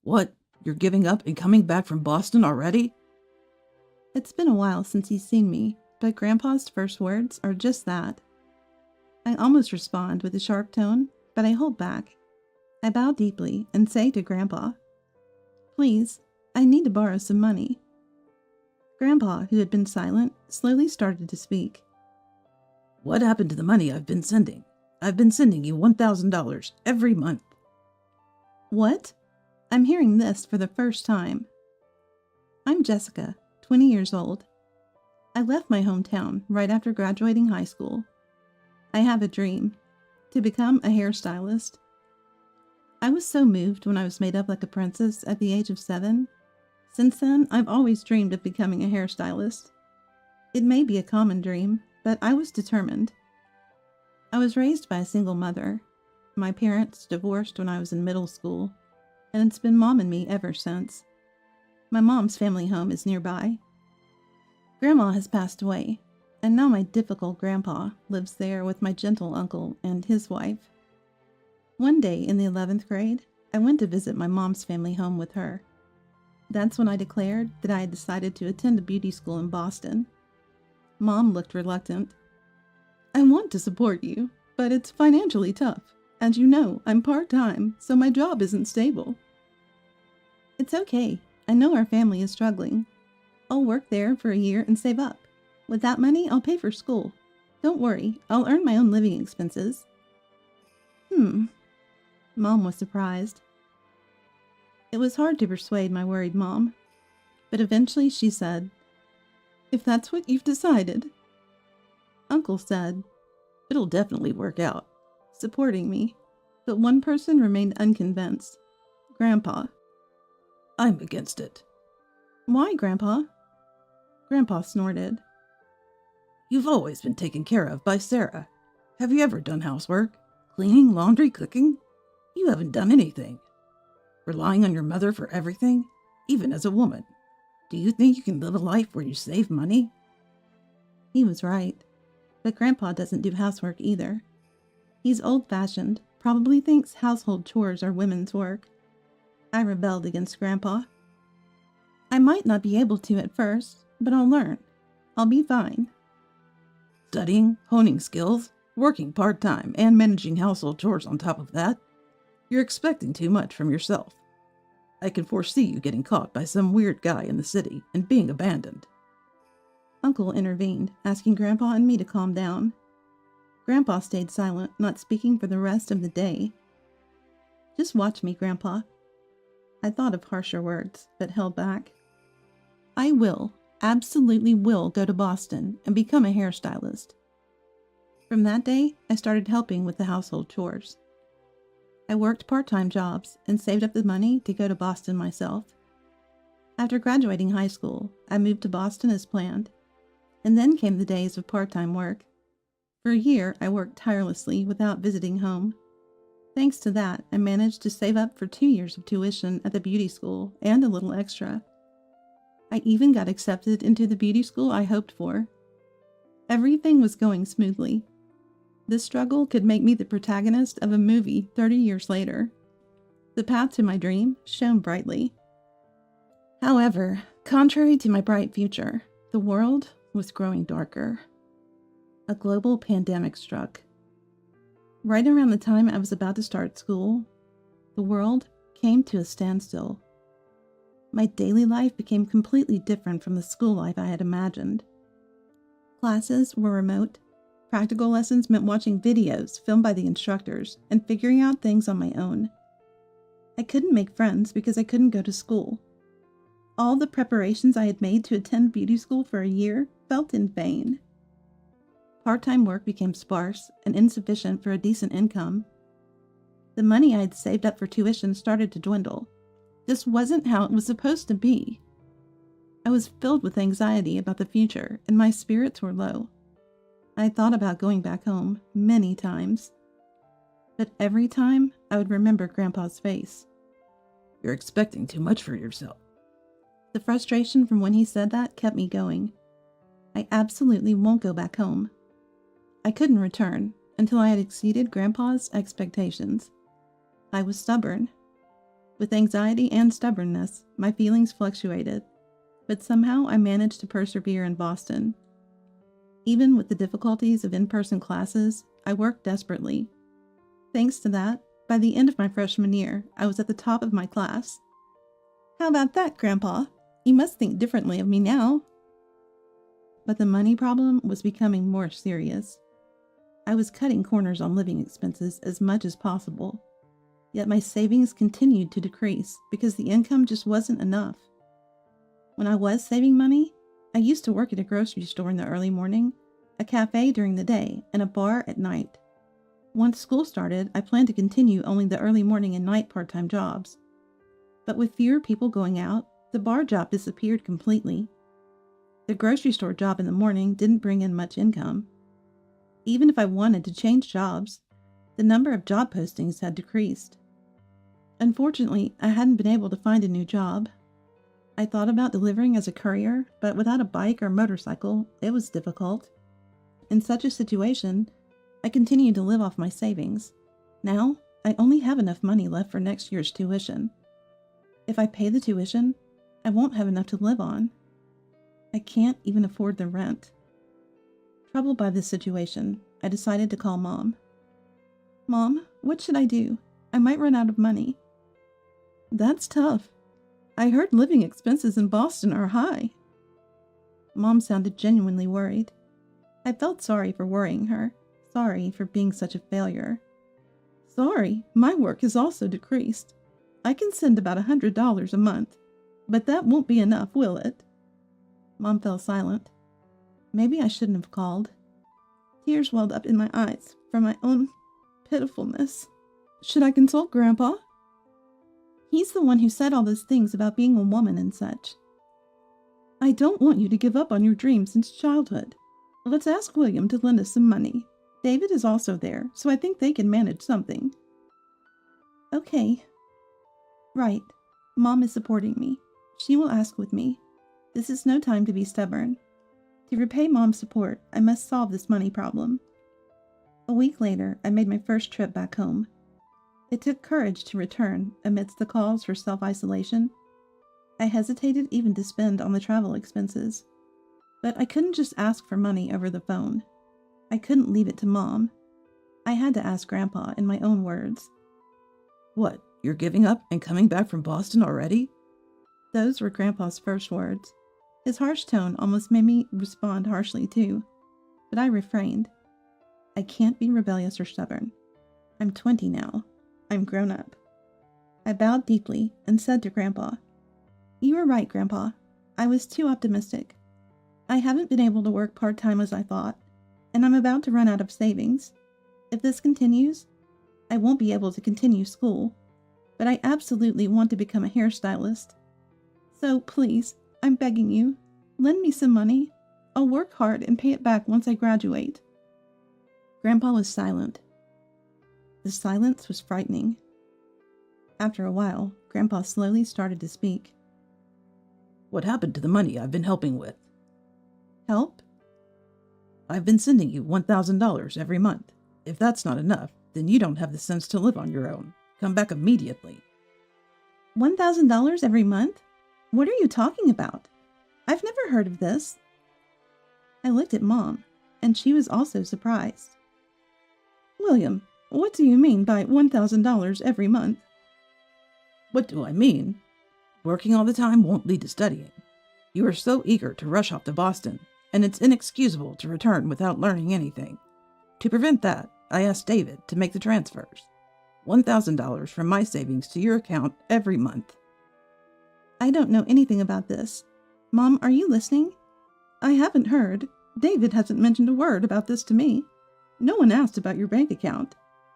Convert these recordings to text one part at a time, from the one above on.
What? You're giving up and coming back from Boston already? It's been a while since he's seen me, but Grandpa's first words are just that. I almost respond with a sharp tone, but I hold back. I bow deeply and say to Grandpa, "Please, I need to borrow some money." Grandpa, who had been silent, slowly started to speak. What happened to the money I've been sending? I've been sending you $1,000 every month. What? I'm hearing this for the first time. I'm Jessica, 20 years old. I left my hometown right after graduating high school. I have a dream, to become a hairstylist. I was so moved when I was made up like a princess at the age of 7. Since then, I've always dreamed of becoming a hairstylist. It may be a common dream, but I was determined. I was raised by a single mother. My parents divorced when I was in middle school, and it's been Mom and me ever since. My mom's family home is nearby. Grandma has passed away, and now my difficult grandpa lives there with my gentle uncle and his wife. One day in the 11th grade, I went to visit my mom's family home with her. That's when I declared that I had decided to attend a beauty school in Boston. Mom looked reluctant. "I want to support you, but it's financially tough. As you know, I'm part-time, so my job isn't stable." "It's okay. I know our family is struggling. I'll work there for a year and save up. With that money, I'll pay for school. Don't worry, I'll earn my own living expenses." Mom was surprised. It was hard to persuade my worried mom, but eventually she said, "If that's what you've decided." Uncle said, It'll definitely work out. supporting me, but one person remained unconvinced. Grandpa. I'm against it. "Why, Grandpa?" Grandpa snorted. You've always been taken care of by Sarah. Have you ever done housework? Cleaning, laundry, cooking? You haven't done anything. Relying on your mother for everything, even as a woman. Do you think you can live a life where you save money? He was right, but Grandpa doesn't do housework either. He's old-fashioned, probably thinks household chores are women's work. I rebelled against Grandpa. "I might not be able to at first, but I'll learn. I'll be fine." Studying, honing skills, working part-time, and managing household chores on top of that. You're expecting too much from yourself. I can foresee you getting caught by some weird guy in the city and being abandoned. Uncle intervened, asking Grandpa and me to calm down. Grandpa stayed silent, not speaking for the rest of the day. "Just watch me, Grandpa." I thought of harsher words, but held back. "I will, absolutely will go to Boston and become a hairstylist." From that day, I started helping with the household chores. I worked part-time jobs and saved up the money to go to Boston myself. After graduating high school, I moved to Boston as planned, and then came the days of part-time work. For a year, I worked tirelessly without visiting home. Thanks to that, I managed to save up for 2 years of tuition at the beauty school and a little extra. I even got accepted into the beauty school I hoped for. Everything was going smoothly. This struggle could make me the protagonist of a movie 30 years later. The path to my dream shone brightly. However, contrary to my bright future, the world was growing darker. A global pandemic struck. Right around the time I was about to start school, the world came to a standstill. My daily life became completely different from the school life I had imagined. Classes were remote. Practical lessons meant watching videos filmed by the instructors and figuring out things on my own. I couldn't make friends because I couldn't go to school. All the preparations I had made to attend beauty school for a year felt in vain. Part-time work became sparse and insufficient for a decent income. The money I had saved up for tuition started to dwindle. This wasn't how it was supposed to be. I was filled with anxiety about the future, and my spirits were low. I thought about going back home many times, but every time I would remember Grandpa's face. You're expecting too much for yourself. The frustration from when he said that kept me going. I absolutely won't go back home. I couldn't return until I had exceeded Grandpa's expectations. I was stubborn. With anxiety and stubbornness, my feelings fluctuated, but somehow I managed to persevere in Boston. Even with the difficulties of in-person classes, I worked desperately. Thanks to that, by the end of my freshman year, I was at the top of my class. How about that, Grandpa? You must think differently of me now. But the money problem was becoming more serious. I was cutting corners on living expenses as much as possible, yet my savings continued to decrease because the income just wasn't enough. When I was saving money, I used to work at a grocery store in the early morning, a cafe during the day, and a bar at night. Once school started, I planned to continue only the early morning and night part-time jobs. But with fewer people going out, the bar job disappeared completely. The grocery store job in the morning didn't bring in much income. Even if I wanted to change jobs, the number of job postings had decreased. Unfortunately, I hadn't been able to find a new job. I thought about delivering as a courier, but without a bike or motorcycle, it was difficult. In such a situation, I continued to live off my savings. Now, I only have enough money left for next year's tuition. If I pay the tuition, I won't have enough to live on. I can't even afford the rent. Troubled by this situation, I decided to call Mom. Mom, what should I do? I might run out of money. That's tough. I heard living expenses in Boston are high. Mom sounded genuinely worried. I felt sorry for worrying her, sorry for being such a failure. Sorry, my work has also decreased. I can send about $100 a month, but that won't be enough, will it? Mom fell silent. Maybe I shouldn't have called. Tears welled up in my eyes from my own pitifulness. Should I consult Grandpa? He's the one who said all those things about being a woman and such. I don't want you to give up on your dream since childhood. Let's ask William to lend us some money. David is also there, so I think they can manage something. Okay. Right. Mom is supporting me. She will ask with me. This is no time to be stubborn. To repay Mom's support, I must solve this money problem. A week later, I made my first trip back home. It took courage to return amidst the calls for self-isolation. I hesitated even to spend on the travel expenses. But I couldn't just ask for money over the phone. I couldn't leave it to Mom. I had to ask Grandpa in my own words. What, you're giving up and coming back from Boston already? Those were Grandpa's first words. His harsh tone almost made me respond harshly too. But I refrained. I can't be rebellious or stubborn. I'm 20 now. I'm grown up. I bowed deeply and said to Grandpa, "You were right, Grandpa. I was too optimistic. I haven't been able to work part-time as I thought, and I'm about to run out of savings. If this continues, I won't be able to continue school, but I absolutely want to become a hairstylist. So please, I'm begging you, lend me some money. I'll work hard and pay it back once I graduate." Grandpa was silent. The silence was frightening. After a while, Grandpa slowly started to speak. What happened to the money I've been helping with? Help? I've been sending you $1,000 every month. If that's not enough, then you don't have the sense to live on your own. Come back immediately. $1,000 every month? What are you talking about? I've never heard of this. I looked at Mom, and she was also surprised. William, what do you mean by $1,000 every month? What do I mean? Working all the time won't lead to studying. You are so eager to rush off to Boston, and it's inexcusable to return without learning anything. To prevent that, I asked David to make the transfers. $1,000 from my savings to your account every month. I don't know anything about this. Mom, are you listening? I haven't heard. David hasn't mentioned a word about this to me. No one asked about your bank account.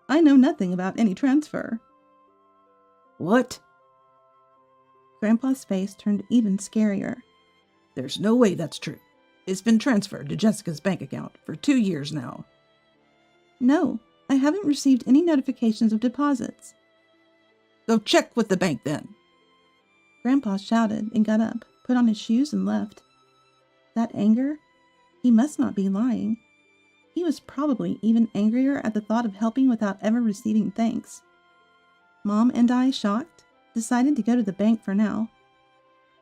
I know nothing about any transfer. What? Grandpa's face turned even scarier. There's no way that's true. It's been transferred to Jessica's bank account for 2 years now. No, I haven't received any notifications of deposits. Go check with the bank then. Grandpa shouted and got up, put on his shoes and left. That anger? He must not be lying. He was probably even angrier at the thought of helping without ever receiving thanks. Mom and I shocked? decided to go to the bank for now.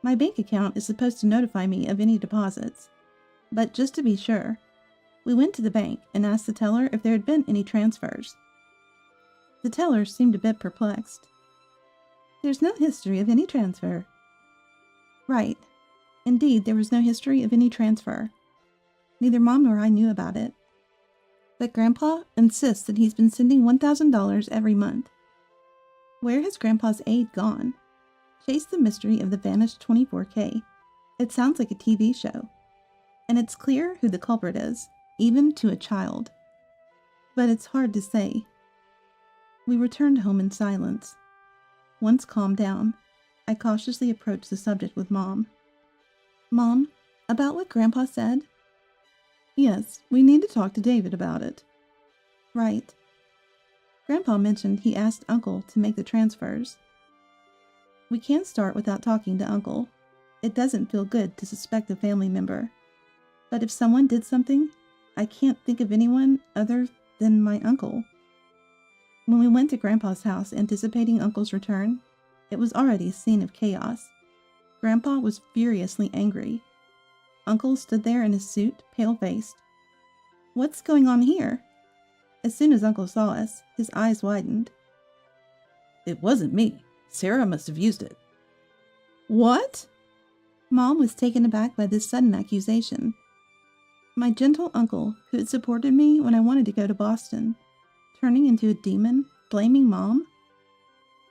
My bank account is supposed to notify me of any deposits. But just to be sure, we went to the bank and asked the teller if there had been any transfers. The teller seemed a bit perplexed. There's no history of any transfer. Right. Indeed, there was no history of any transfer. Neither Mom nor I knew about it. But Grandpa insists that he's been sending $1,000 every month. Where has Grandpa's aide gone? Chase the mystery of the vanished 24K. It sounds like a TV show. And it's clear who the culprit is, even to a child. But it's hard to say. We returned home in silence. Once calmed down, I cautiously approached the subject with Mom. Mom, about what Grandpa said? Yes, we need to talk to David about it. Right. Grandpa mentioned he asked Uncle to make the transfers. We can't start without talking to Uncle. It doesn't feel good to suspect a family member. But if someone did something, I can't think of anyone other than my uncle. When we went to Grandpa's house anticipating Uncle's return, it was already a scene of chaos. Grandpa was furiously angry. Uncle stood there in his suit, pale-faced. What's going on here? As soon as Uncle saw us, his eyes widened. It wasn't me. Sarah must have used it. What? Mom was taken aback by this sudden accusation. My gentle uncle, who had supported me when I wanted to go to Boston, turning into a demon, blaming Mom?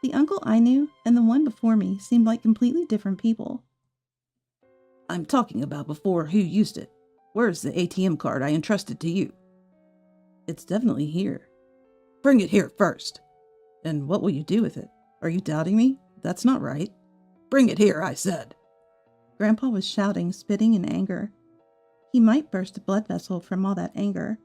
The uncle I knew and the one before me seemed like completely different people. I'm talking about before who used it. Where's the ATM card I entrusted to you? It's definitely here. Bring it here first. And what will you do with it? Are you doubting me? That's not right. Bring it here, I said. Grandpa was shouting, spitting in anger. He might burst a blood vessel from all that anger.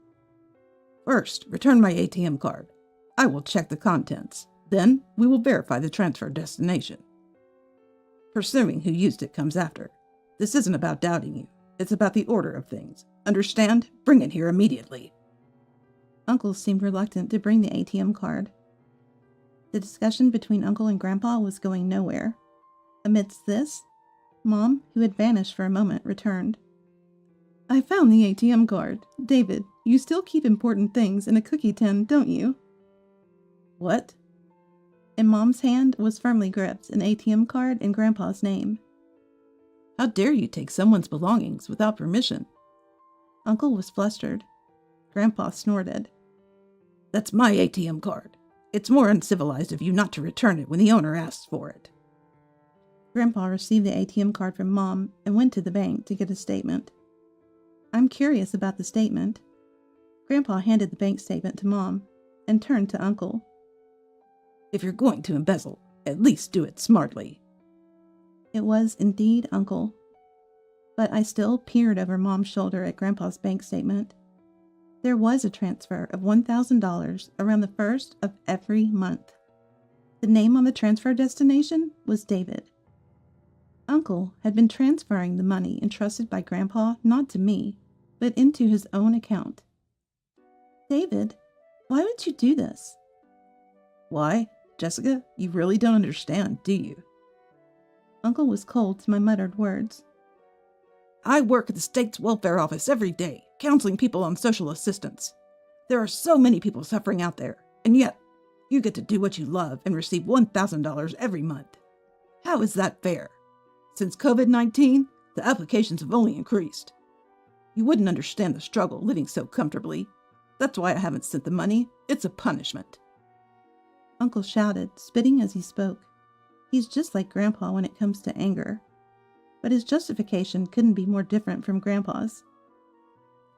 First, return my ATM card. I will check the contents. Then, we will verify the transfer destination. Pursuing who used it comes after. This isn't about doubting you. It's about the order of things. Understand? Bring it here immediately. Uncle seemed reluctant to bring the ATM card. The discussion between Uncle and Grandpa was going nowhere. Amidst this, Mom, who had vanished for a moment, returned. I found the ATM card. David, you still keep important things in a cookie tin, don't you? What? In Mom's hand was firmly gripped an ATM card in Grandpa's name. How dare you take someone's belongings without permission? Uncle was flustered. Grandpa snorted. That's my ATM card. It's more uncivilized of you not to return it when the owner asks for it. Grandpa received the ATM card from Mom and went to the bank to get a statement. I'm curious about the statement. Grandpa handed the bank statement to Mom and turned to Uncle. If you're going to embezzle, at least do it smartly. It was indeed Uncle. But I still peered over Mom's shoulder at Grandpa's bank statement. There was a transfer of $1,000 around the first of every month. The name on the transfer destination was David. Uncle had been transferring the money entrusted by Grandpa not to me, but into his own account. David, why would you do this? Why? Jessica, you really don't understand, do you? Uncle was cold to my muttered words. I work at the state's welfare office every day, counseling people on social assistance. There are so many people suffering out there, and yet you get to do what you love and receive $1,000 every month. How is that fair? Since COVID-19, the applications have only increased. You wouldn't understand the struggle living so comfortably. That's why I haven't sent the money. It's a punishment. Uncle shouted, spitting as he spoke. He's just like Grandpa when it comes to anger. But his justification couldn't be more different from Grandpa's.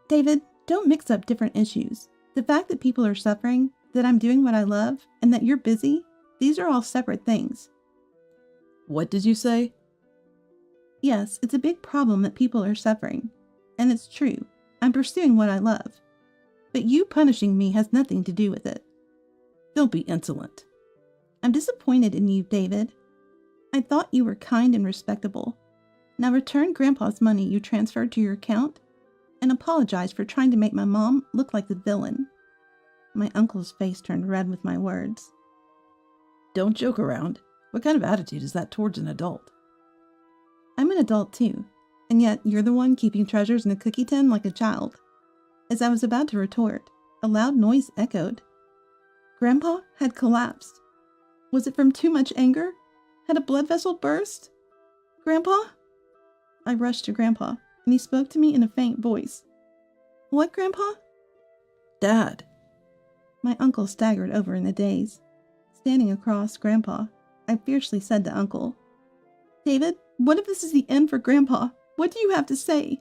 David, don't mix up different issues. The fact that people are suffering, that I'm doing what I love, and that you're busy, these are all separate things. What did you say? Yes, it's a big problem that people are suffering. And it's true. I'm pursuing what I love. But you punishing me has nothing to do with it. Don't be insolent. I'm disappointed in you, David. I thought you were kind and respectable. Now return Grandpa's money you transferred to your account and apologize for trying to make my mom look like the villain. My uncle's face turned red with my words. Don't joke around. What kind of attitude is that towards an adult? I'm an adult too, and yet you're the one keeping treasures in a cookie tin like a child. As I was about to retort, a loud noise echoed. Grandpa had collapsed. Was it from too much anger? Had a blood vessel burst? Grandpa? I rushed to Grandpa, and he spoke to me in a faint voice. What, Grandpa? Dad. My uncle staggered over in a daze. Standing across Grandpa, I fiercely said to Uncle, David, what if this is the end for Grandpa? What do you have to say?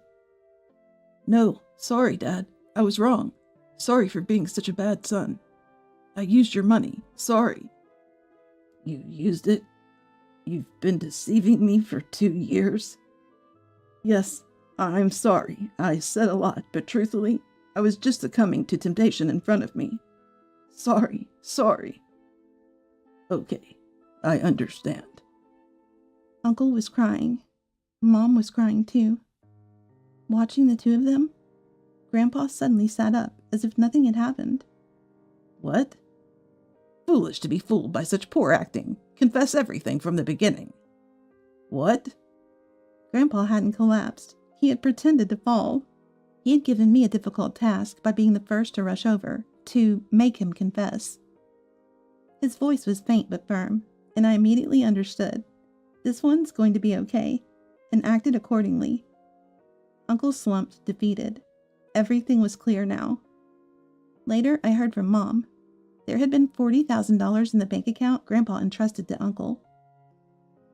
No, sorry, Dad. I was wrong. Sorry for being such a bad son. I used your money. Sorry. You used it? You've been deceiving me for 2 years? Yes, I'm sorry. I said a lot, but truthfully, I was just succumbing to temptation in front of me. Sorry. Okay, I understand. Uncle was crying. Mom was crying too. Watching the two of them, Grandpa suddenly sat up as if nothing had happened. What? Foolish to be fooled by such poor acting. Confess everything from the beginning. What? Grandpa hadn't collapsed. He had pretended to fall. He had given me a difficult task by being the first to rush over, to make him confess. His voice was faint but firm, and I immediately understood. This one's going to be okay, and acted accordingly. Uncle slumped, defeated. Everything was clear now. Later, I heard from Mom. There had been $40,000 in the bank account Grandpa entrusted to Uncle.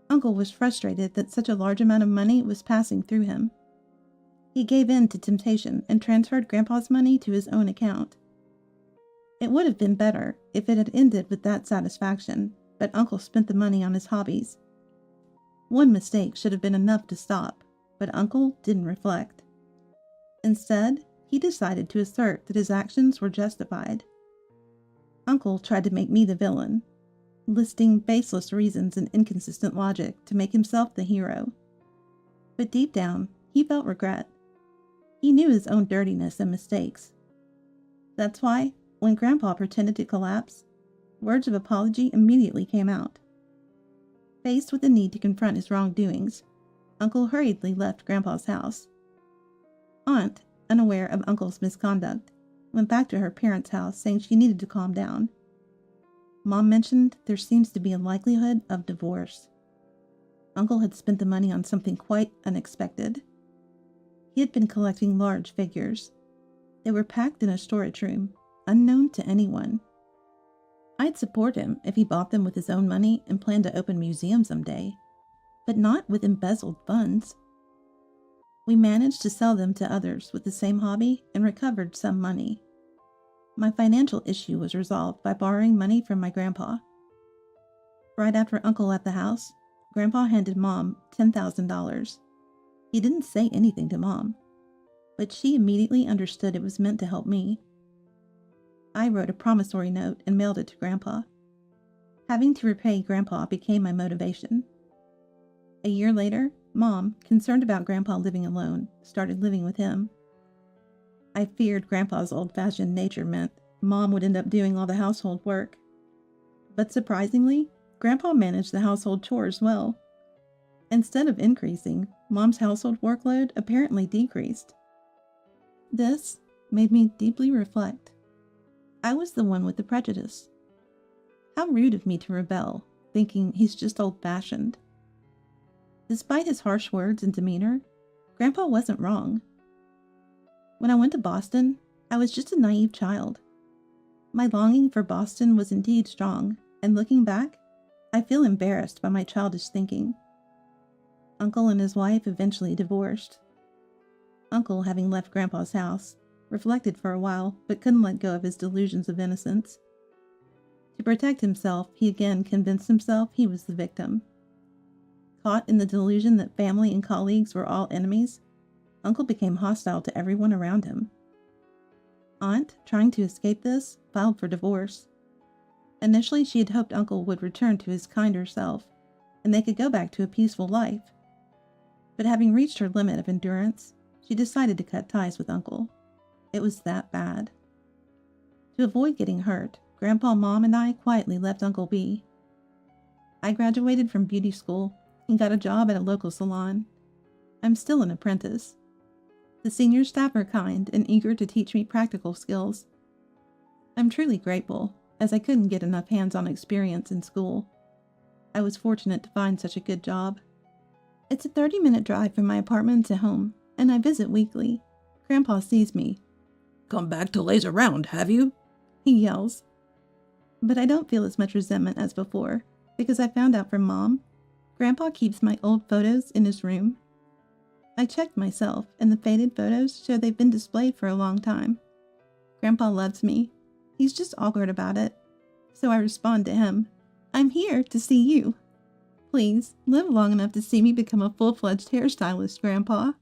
Uncle was frustrated that such a large amount of money was passing through him. He gave in to temptation and transferred Grandpa's money to his own account. It would have been better if it had ended with that satisfaction, but Uncle spent the money on his hobbies. One mistake should have been enough to stop, but Uncle didn't reflect. Instead, he decided to assert that his actions were justified. Uncle tried to make me the villain, listing baseless reasons and inconsistent logic to make himself the hero. But deep down, he felt regret. He knew his own dirtiness and mistakes. That's why, when Grandpa pretended to collapse, words of apology immediately came out. Faced with the need to confront his wrongdoings, Uncle hurriedly left Grandpa's house. Aunt, unaware of Uncle's misconduct, went back to her parents' house saying she needed to calm down. Mom mentioned there seems to be a likelihood of divorce. Uncle had spent the money on something quite unexpected. He had been collecting large figures. They were packed in a storage room, unknown to anyone. I'd support him if he bought them with his own money and planned to open a museum someday, but not with embezzled funds. We managed to sell them to others with the same hobby and recovered some money. My financial issue was resolved by borrowing money from my grandpa. Right after Uncle left the house, Grandpa handed Mom $10,000. He didn't say anything to Mom, but she immediately understood it was meant to help me. I wrote a promissory note and mailed it to Grandpa. Having to repay Grandpa became my motivation. A year later, Mom, concerned about Grandpa living alone, started living with him. I feared Grandpa's old-fashioned nature meant Mom would end up doing all the household work. But surprisingly, Grandpa managed the household chores well. Instead of increasing, Mom's household workload apparently decreased. This made me deeply reflect. I was the one with the prejudice. How rude of me to rebel, thinking he's just old-fashioned. Despite his harsh words and demeanor, Grandpa wasn't wrong. When I went to Boston, I was just a naive child. My longing for Boston was indeed strong, and looking back, I feel embarrassed by my childish thinking. Uncle and his wife eventually divorced. Uncle, having left Grandpa's house, reflected for a while, but couldn't let go of his delusions of innocence. To protect himself, he again convinced himself he was the victim. Caught in the delusion that family and colleagues were all enemies, Uncle became hostile to everyone around him. Aunt, trying to escape this, filed for divorce. Initially, she had hoped Uncle would return to his kinder self, and they could go back to a peaceful life. But having reached her limit of endurance, she decided to cut ties with Uncle. It was that bad. To avoid getting hurt, Grandpa, Mom, and I quietly left Uncle be. I graduated from beauty school and got a job at a local salon. I'm still an apprentice. The senior staff are kind and eager to teach me practical skills. I'm truly grateful, as I couldn't get enough hands-on experience in school. I was fortunate to find such a good job. It's a 30-minute drive from my apartment to home, and I visit weekly. Grandpa sees me. Come back to laze around, have you? He yells. But I don't feel as much resentment as before, because I found out from Mom. Grandpa keeps my old photos in his room. I checked myself, and the faded photos show they've been displayed for a long time. Grandpa loves me. He's just awkward about it. So I respond to him. I'm here to see you. Please, live long enough to see me become a full-fledged hairstylist, Grandpa.